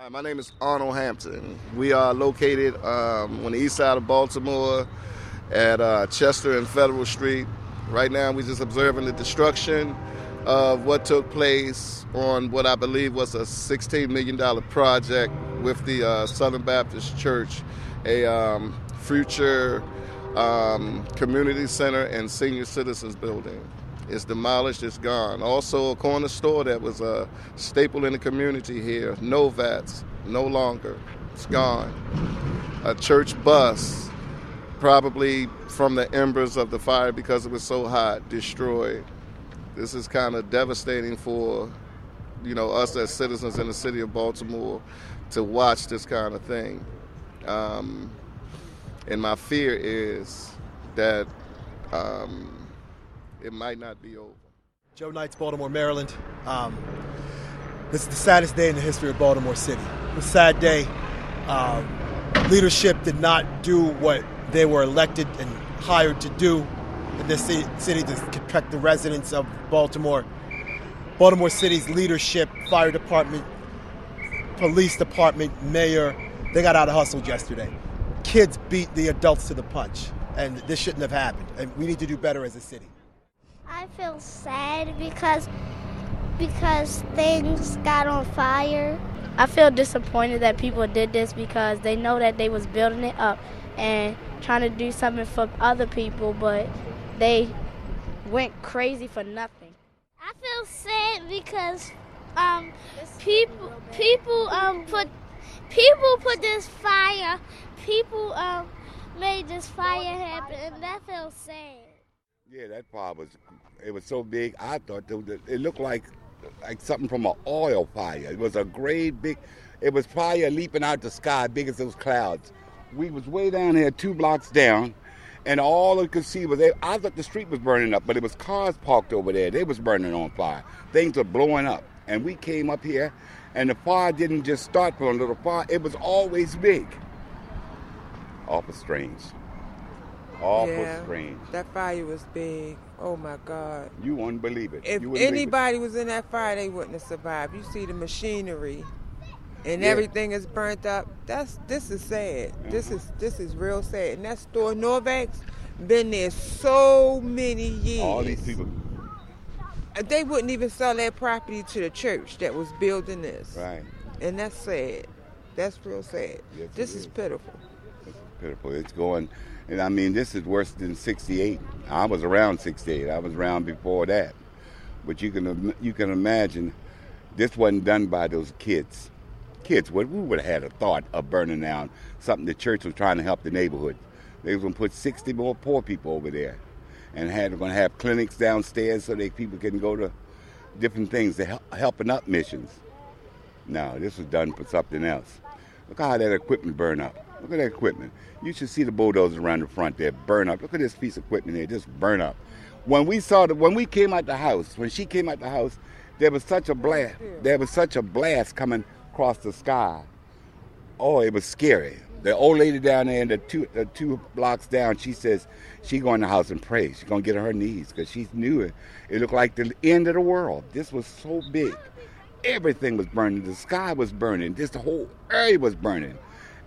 Hi, my name is Arnold Hampton. We are located on the east side of Baltimore at Chester and Federal Street. Right now, we're just observing the destruction of what took place on what I believe was a $16 million project with the Southern Baptist Church, a future community center and senior citizens building. It's demolished, it's gone. Also, a corner store that was a staple in the community here, Novats, no longer, it's gone. A church bus, probably from the embers of the fire because it was so hot, destroyed. This is kind of devastating for, us as citizens in the city of Baltimore to watch this kind of thing. And my fear is that it might not be over. Joe Knights, Baltimore, Maryland. This is the saddest day in the history of Baltimore City. It was a sad day. Leadership did not do what they were elected and hired to do in this city to protect the residents of Baltimore. Baltimore City's leadership, fire department, police department, mayor, they got out of hustle yesterday. Kids beat the adults to the punch, and this shouldn't have happened. And we need to do better as a city. I feel sad because things got on fire. I feel disappointed that people did this because they know that they was building it up and trying to do something for other people, but they went crazy for nothing. I feel sad because people put this fire. People made this fire happen, and that feels sad. Yeah, that fire was so big. I thought it looked like something from an oil fire. It was a great big. It was fire leaping out the sky, big as those clouds. We was way down here, 2 blocks down, and all I could see was I thought the street was burning up, but it was cars parked over there. They was burning on fire. Things were blowing up, and we came up here, and the fire didn't just start from a little fire. It was always big. Awful strange. Awful strange. That fire was big. Oh my God. You wouldn't believe it. If anybody was in that fire, they wouldn't have survived. You see the machinery and everything is burnt up. This is sad. Uh-huh. This is real sad. And that store Norvax been there so many years. All these people. They wouldn't even sell that property to the church that was building this. Right. And that's sad. That's real sad. Yes, this is pitiful. This is pitiful. It's going. And I mean, this is worse than 68. I was around 68. I was around before that. But you can imagine, this wasn't done by those kids. Kids, we would have had a thought of burning down something the church was trying to help the neighborhood. They was going to put 60 more poor people over there, and going to have clinics downstairs so that people can go to different things, to helping up missions. No, this was done for something else. Look how that equipment burned up. Look at that equipment. You should see the bulldozers around the front there burn up. Look at this piece of equipment there, just burn up. When she came out the house, there was such a blast. There was such a blast coming across the sky. Oh, it was scary. The old lady down there in the two blocks down, she says she going to the house and pray. She's going to get on her knees because she knew it. It looked like the end of the world. This was so big. Everything was burning. The sky was burning. The whole area was burning.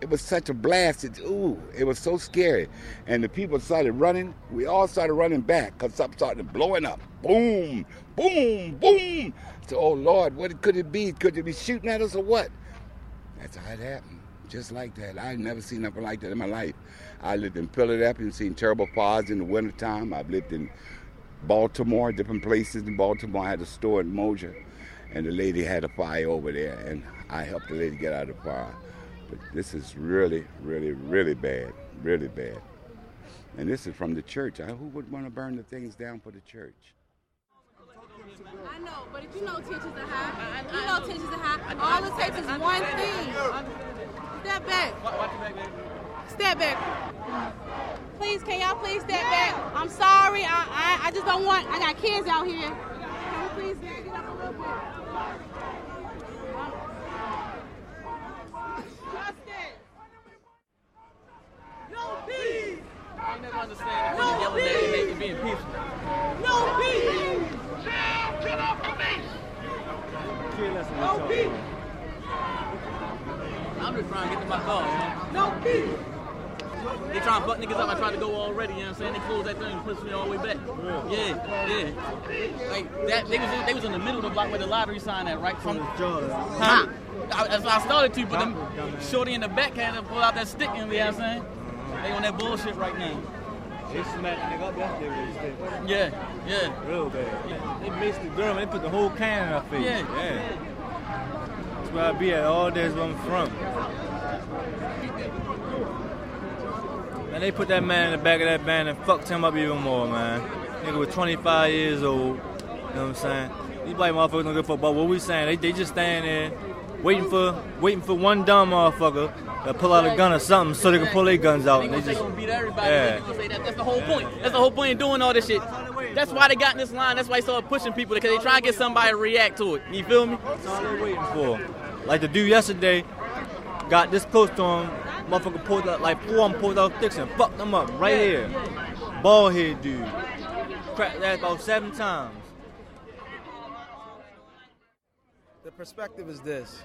It was such a blast. It was so scary. And the people started running. We all started running back because something started blowing up. Boom, boom, boom. So, oh, Lord, what could it be? Could it be shooting at us or what? That's how it happened. Just like that. I had never seen nothing like that in my life. I lived in Philadelphia and seen terrible fires in the wintertime. I've lived in Baltimore, different places in Baltimore. I had a store in Moja, and the lady had a fire over there, and I helped the lady get out of the fire. But this is really, really, really bad, really bad. And this is from the church. Who would want to burn the things down for the church? I know, but if you know tensions are high, all it takes is one thing. Step back. Step back. Please, can y'all please step back? I'm sorry, I just don't want, I got kids out here. Can we please get up a little bit? No peace! I never understand when you're yelling at and making being peaceful. No peace! Get off of me! No peace! just trying to get to my car, you know? No peace. They trying to fuck niggas up. I tried to go already, you know what I'm saying? They closed that thing and pushed me all the way back. Yeah. Like, they was in the middle of the block where the lottery sign at, right? From huh? I started to, but them shorty in the back had to pull out that stick, you know what I'm saying? They on that bullshit right now. They smacked the nigga up yesterday. Yeah. Real bad. Yeah. They missed the girl, they put the whole can in her face. Yeah. That's where I be at all day, is where I'm from. And they put that man in the back of that van and fucked him up even more, man. Nigga was 25 years old, you know what I'm saying? These white motherfuckers don't give a fuck about what we saying. They just stand there waiting for one dumb motherfucker to pull out a gun or something so they can pull their guns out. And they just gonna beat everybody. Yeah. That's the whole point. That's the whole point of doing all this shit. That's why they got in this line. That's why they started pushing people, because they try to get somebody to react to it. You feel me? That's all they're waiting for. Like the dude yesterday got this close to him. Motherfucker pulled out, like 4 of them pulled out sticks and fucked them up right here. Bald head dude. Cracked that about 7 times. The perspective is this.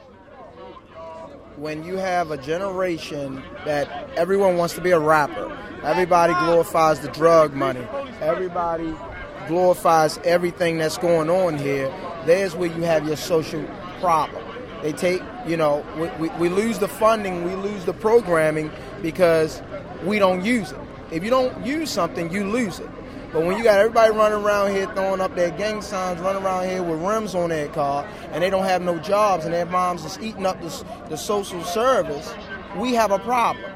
When you have a generation that everyone wants to be a rapper, everybody glorifies the drug money, everybody glorifies everything that's going on here, there's where you have your social problem. They take, we lose the funding, we lose the programming because we don't use it. If you don't use something, you lose it. But when you got everybody running around here throwing up their gang signs, running around here with rims on their car, and they don't have no jobs, and their moms is eating up the social service, we have a problem.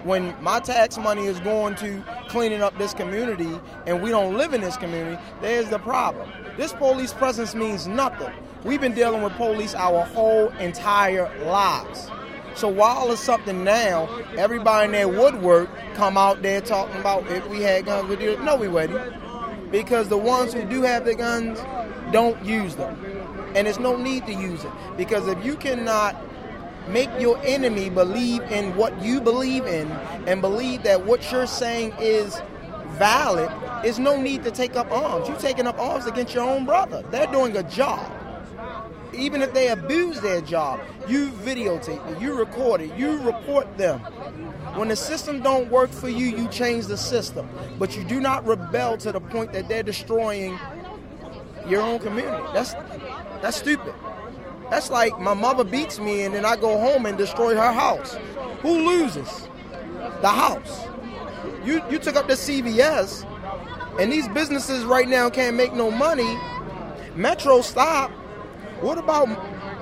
When my tax money is going to cleaning up this community, and we don't live in this community, there's the problem. This police presence means nothing. We've been dealing with police our whole entire lives. So while it's something now, everybody in their woodwork come out there talking about if we had guns, we'd do it. No, we wouldn't. Because the ones who do have the guns don't use them. And there's no need to use it. Because if you cannot make your enemy believe in what you believe in and believe that what you're saying is valid, there's no need to take up arms. You're taking up arms against your own brother. They're doing a job. Even if they abuse their job, you videotape it, you record it, you report them. When the system don't work for you, you change the system. But you do not rebel to the point that they're destroying your own community. That's stupid. That's like my mother beats me and then I go home and destroy her house. Who loses? The house. You took up the CVS, and these businesses right now can't make no money. Metro stopped. What about,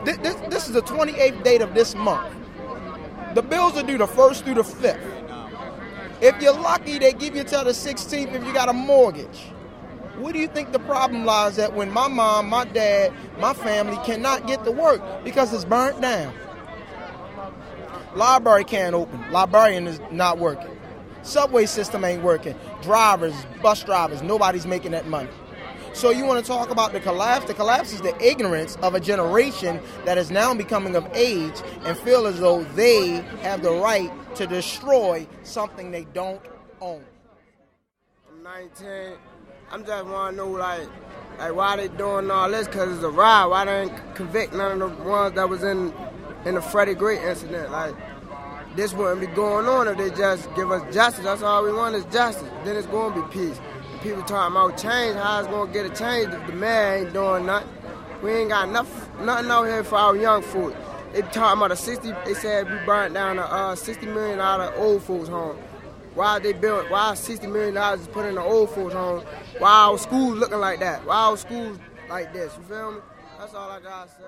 this is the 28th date of this month. The bills are due the 1st through the 5th. If you're lucky, they give you till the 16th if you got a mortgage. Where do you think the problem lies at when my mom, my dad, my family cannot get to work because it's burnt down? Library can't open. Librarian is not working. Subway system ain't working. Drivers, bus drivers, nobody's making that money. So you want to talk about the collapse? The collapse is the ignorance of a generation that is now becoming of age and feel as though they have the right to destroy something they don't own. I'm 19. I'm just want to know, like why they doing all this? Because it's a riot. Why they ain't convict none of the ones that was in the Freddie Gray incident? Like, this wouldn't be going on if they just give us justice. That's all we want is justice. Then it's going to be peace. People talking about change, how it's going to get a change if the mayor ain't doing nothing. We ain't got nothing out here for our young folks. They talking about they said we burnt down a $60 million old folks home. Why $60 million is put in the old folks home? Why our schools looking like that? Why our schools like this? You feel me? That's all I got to say.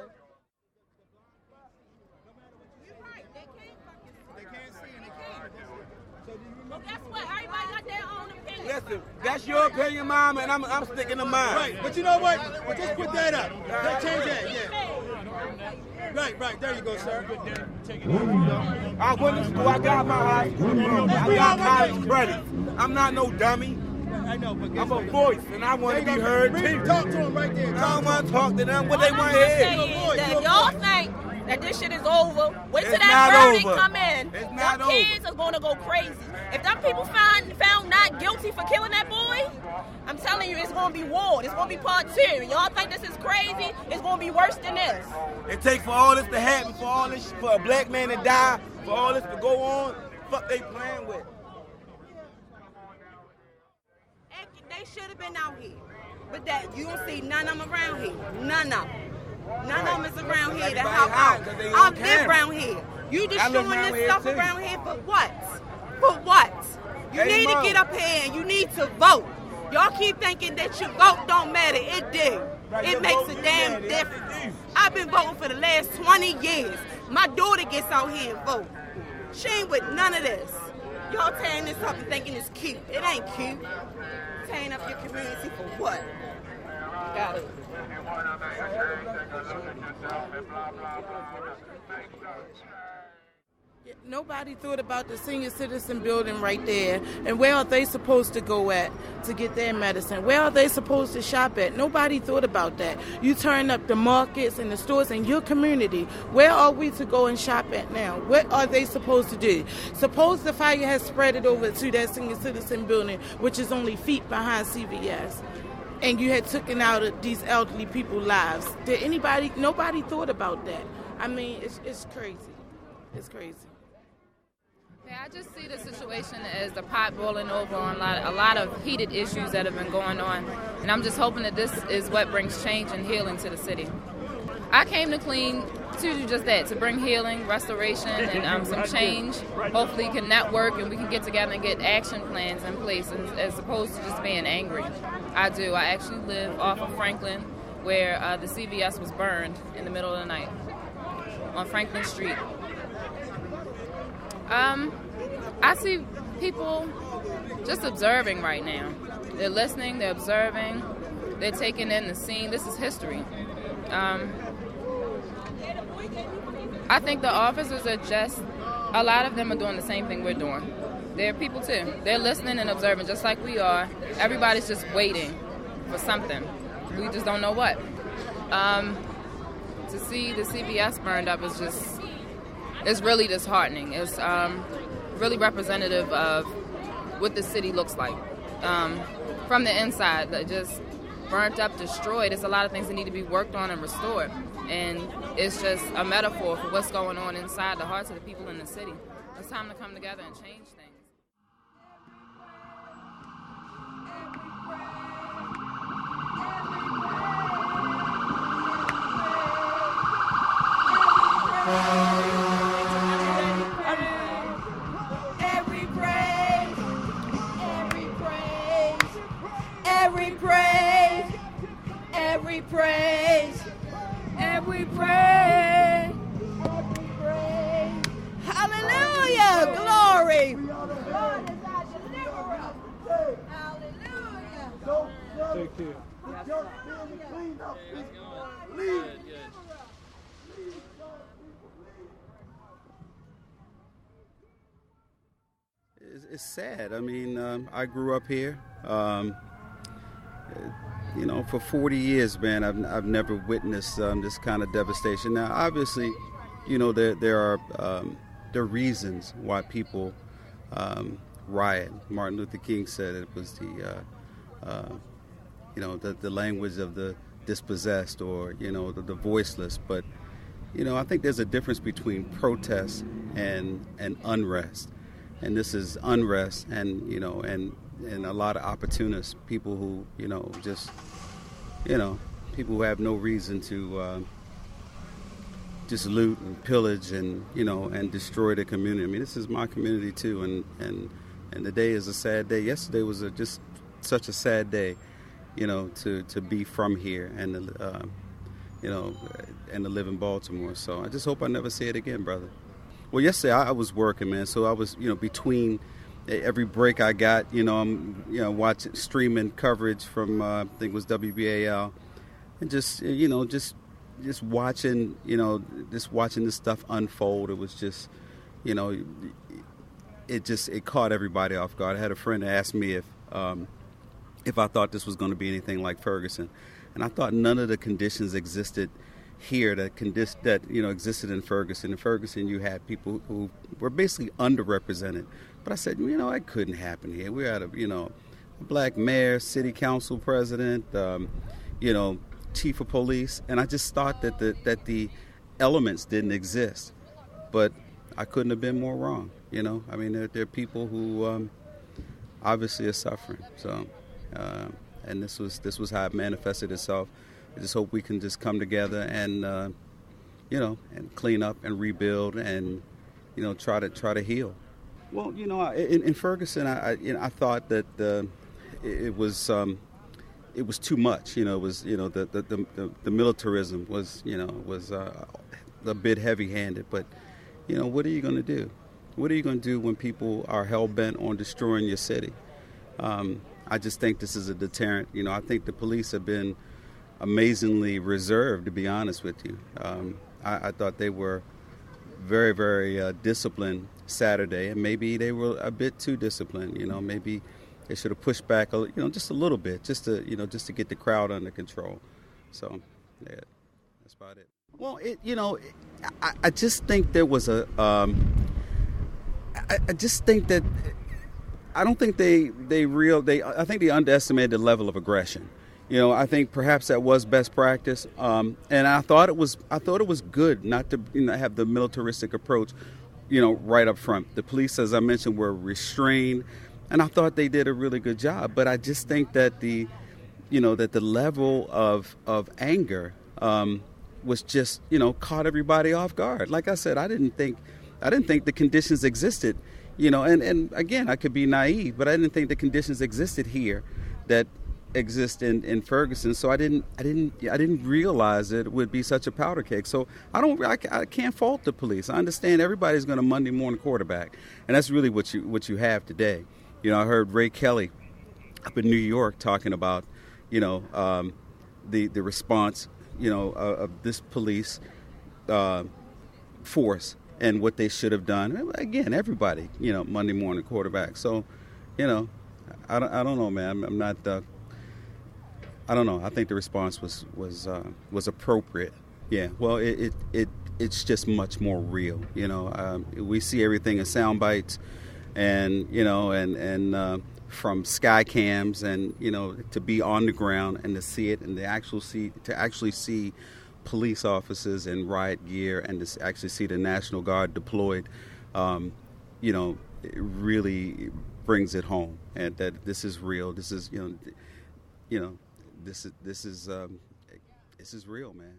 Well, guess what? Everybody got their own opinion. Listen, that's your opinion, Mom, and I'm sticking to mine. Right, but you know what? Well, just put that up. Change that, yeah. Right, there you go, sir. I went to school, I got my high school diploma. I got college credit. I'm not no dummy. I know, but I'm a voice, and I want to be heard too. Talk to them right there. I don't want to talk to them. What they want to hear? That y'all think that this shit is over. Wait till It's that not verdict over. come in. It's not Your kids are gonna go crazy. If them people found not guilty for killing that boy, I'm telling you, it's gonna be war. It's gonna be part 2. Y'all think this is crazy? It's gonna be worse than this. It takes for all this to happen, for a black man to die, for all this to go on. Fuck they playing with. They should have been out here. But that you don't see none of them around here. None of them. None of them is around here to help out. I live around here. You just showing this stuff around here for what? For what? You need to get up here and you need to vote. Y'all keep thinking that your vote don't matter. It do. It makes a damn difference. I've been voting for the last 20 years. My daughter gets out here and vote. She ain't with none of this. Y'all tearing this up and thinking it's cute. It ain't cute. Tearing up your community for what? Got it. Nobody thought about the senior citizen building right there, and where are they supposed to go at to get their medicine? Where are they supposed to shop at? Nobody thought about that. You turn up the markets and the stores in your community. Where are we to go and shop at now? What are they supposed to do? Suppose the fire has spread it over to that senior citizen building, which is only feet behind CVS, and you had taken out these elderly people's lives. Nobody thought about that. I mean, it's crazy. It's crazy. Yeah, I just see the situation as the pot boiling over on a lot of heated issues that have been going on, and I'm just hoping that this is what brings change and healing to the city. I came to clean to do just that, to bring healing, restoration, and some change. Hopefully, we can network and we can get together and get action plans in place, as opposed to just being angry. I do. I actually live off of Franklin, where the CVS was burned in the middle of the night on Franklin Street. I see people just observing right now. They're listening, they're observing, they're taking in the scene. This is history. I think the officers are a lot of them are doing the same thing we're doing. They're people too. They're listening and observing just like we are. Everybody's just waiting for something. We just don't know what. To see the CVS burned up is it's really disheartening. It's really representative of what the city looks like. From the inside, just burnt up, destroyed. There's a lot of things that need to be worked on and restored. And it's just a metaphor for what's going on inside the hearts of the people in the city. It's time to come together and change things. Every praise, every praise. Hallelujah, glory. God is our deliverer. Hallelujah. Take care. It's sad. I mean, I grew up here. For 40 years, man, I've never witnessed this kind of devastation. Now, obviously, there are reasons why people riot. Martin Luther King said it was the language of the dispossessed or the voiceless. But I think there's a difference between protest and unrest, and this is unrest, and a lot of opportunists, people who people who have no reason to just loot and pillage and destroy the community. I mean, this is my community too, and the day is a sad day. Yesterday was just such a sad day, to be from here and to live in Baltimore. So I just hope I never see it again, brother. Well, yesterday I was working, man. So I was, between every break I got, I'm, watching streaming coverage from I think it was WBAL, and just watching, watching this stuff unfold. It was just, it caught everybody off guard. I had a friend ask me if I thought this was going to be anything like Ferguson, and I thought none of the conditions existed here that existed in Ferguson. In Ferguson, you had people who were basically underrepresented. But I said, it couldn't happen here. We had a black mayor, city council president, chief of police, and I just thought that the elements didn't exist. But I couldn't have been more wrong. I mean, there are people who obviously are suffering. So, and this was how it manifested itself. I just hope we can just come together and and clean up and rebuild and try to heal. Well, in Ferguson, I thought that it was too much. It was the militarism was a bit heavy-handed. But what are you going to do? What are you going to do when people are hell-bent on destroying your city? I just think this is a deterrent. I think the police have been amazingly reserved, to be honest with you. I thought they were very, very disciplined Saturday, and maybe they were a bit too disciplined. Maybe they should have pushed back, just a little bit, just to get the crowd under control. So, yeah, that's about it. Well, I just think there was I just think that I don't think I think they underestimated the level of aggression. I think perhaps that was best practice, and I thought it was good not to have the militaristic approach, right up front. The police, as I mentioned, were restrained, and I thought they did a really good job. But I just think that the level of anger was just caught everybody off guard. Like I said, I didn't think the conditions existed, and again, I could be naive, but I didn't think the conditions existed here that exist in Ferguson. So I didn't realize it would be such a powder keg. So I can't fault the police. I understand everybody's going to Monday morning quarterback, and that's really what you have today. I heard Ray Kelly up in New York talking about the response of this police force and what they should have done. Again, everybody Monday morning quarterback. So I don't know, man. I'm not. I don't know. I think the response was appropriate. Yeah. Well, it's just much more real. We see everything in sound bites, and from sky cams, and to be on the ground and to see it, and to actually see police officers in riot gear, and to actually see the National Guard deployed. It really brings it home, and that this is real. This is this is real, man.